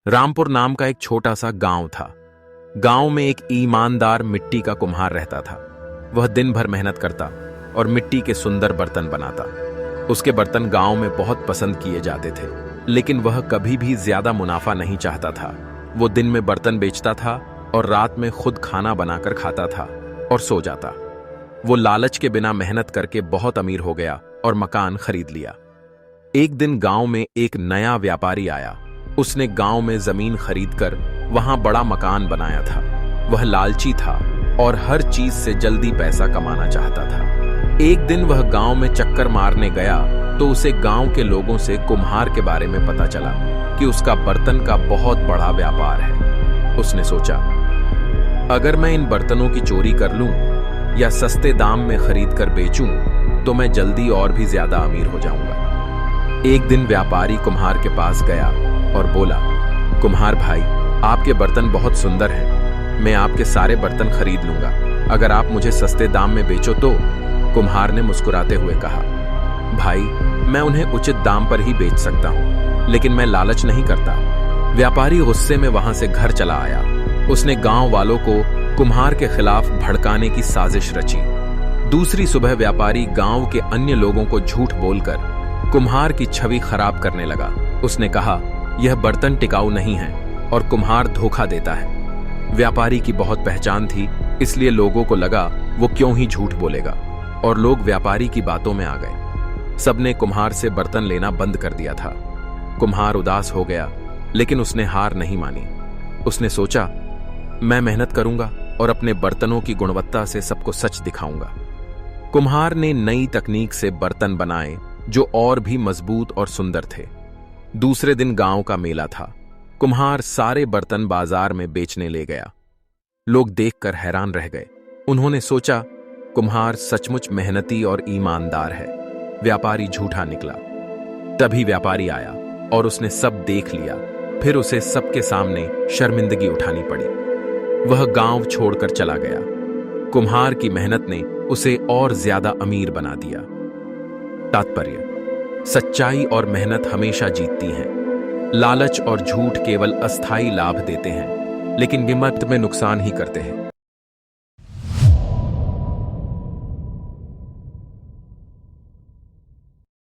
रामपुर नाम का एक छोटा सा गांव था। गांव में एक ईमानदार मिट्टी का कुम्हार रहता था। वह दिन भर मेहनत करता और मिट्टी के सुंदर बर्तन बनाता। उसके बर्तन गांव में बहुत पसंद किए जाते थे, लेकिन वह कभी भी ज्यादा मुनाफा नहीं चाहता था। वो दिन में बर्तन बेचता था और रात में खुद खाना बनाकर खाता था और सो जाता। वो लालच के बिना मेहनत करके बहुत अमीर हो गया और मकान खरीद लिया। एक दिन गांव में एक नया व्यापारी आया। उसने गांव में जमीन खरीदकर वहां बड़ा मकान बनाया था। वह लालची था और हर चीज से जल्दी पैसा कमाना चाहता था। एक दिन वह गांव में चक्कर मारने गया तो उसे गांव के लोगों से कुम्हार के बारे में पता चला कि उसका बर्तन का बहुत बड़ा व्यापार है। उसने सोचा, अगर मैं इन बर्तनों की चोरी कर लूं या सस्ते दाम में खरीद कर बेचूं तो मैं जल्दी और भी ज्यादा अमीर हो जाऊंगा। एक दिन व्यापारी कुम्हार के पास गया और बोला, कुम्हार भाई, आपके बर्तन बहुत सुंदर हैं। मैं आपके सारे बर्तन खरीद लूंगा अगर आप मुझे सस्ते दाम में बेचो तो। कुम्हार ने मुस्कुराते हुए कहा, भाई, मैं उन्हें उचित दाम पर ही बेच सकता हूं, लेकिन मैं लालच नहीं करता। व्यापारी गुस्से में वहां से घर चला आया। उसने गांव वालों को कुम्हार के खिलाफ भड़काने की साजिश रची। दूसरी सुबह व्यापारी गांव के अन्य लोगों को झूठ बोलकर कुम्हार की छवि खराब करने लगा। उसने कहा, यह बर्तन टिकाऊ नहीं है और कुम्हार धोखा देता है। व्यापारी की बहुत पहचान थी, इसलिए लोगों को लगा वो क्यों ही झूठ बोलेगा, और लोग व्यापारी की बातों में आ गए। सबने कुम्हार से बर्तन लेना बंद कर दिया था। कुम्हार उदास हो गया, लेकिन उसने हार नहीं मानी। उसने सोचा, मैं मेहनत करूंगा और अपने बर्तनों की गुणवत्ता से सबको सच दिखाऊंगा। कुम्हार ने नई तकनीक से बर्तन बनाए जो और भी मजबूत और सुंदर थे। दूसरे दिन गांव का मेला था। कुम्हार सारे बर्तन बाजार में बेचने ले गया। लोग देखकर हैरान रह गए। उन्होंने सोचा, कुम्हार सचमुच मेहनती और ईमानदार है। व्यापारी झूठा निकला। तभी व्यापारी आया और उसने सब देख लिया। फिर उसे सबके सामने शर्मिंदगी उठानी पड़ी। वह गांव छोड़कर चला गया। कुम्हार की मेहनत ने उसे और ज्यादा अमीर बना दिया। तात्पर्य: सच्चाई और मेहनत हमेशा जीतती हैं। लालच और झूठ केवल अस्थायी लाभ देते हैं, लेकिन कीमत में नुकसान ही करते हैं।